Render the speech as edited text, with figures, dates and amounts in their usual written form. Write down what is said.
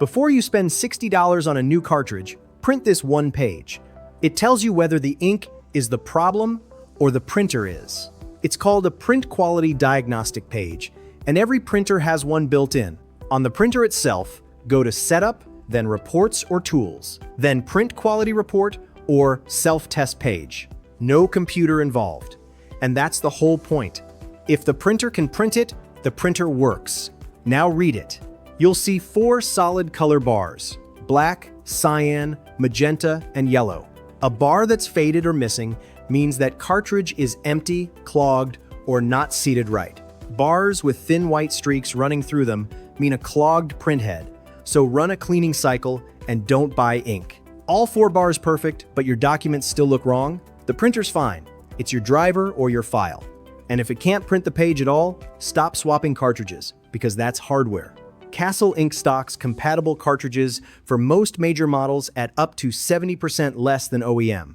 Before you spend $60 on a new cartridge, print this one page. It tells you whether the ink is the problem or the printer is. It's called a print quality diagnostic page, and every printer has one built in. On the printer itself, go to Setup, then Reports or Tools, then Print Quality Report or Self-Test Page. No computer involved. And that's the whole point. If the printer can print it, the printer works. Now read it. You'll see 4 solid color bars: black, cyan, magenta, and yellow. A bar that's faded or missing means that cartridge is empty, clogged, or not seated right. Bars with thin white streaks running through them mean a clogged printhead, so run a cleaning cycle and don't buy ink. All 4 bars perfect, but your documents still look wrong? The printer's fine. It's your driver or your file. And if it can't print the page at all, stop swapping cartridges, because that's hardware. Castle Ink stocks compatible cartridges for most major models at up to 70% less than OEM.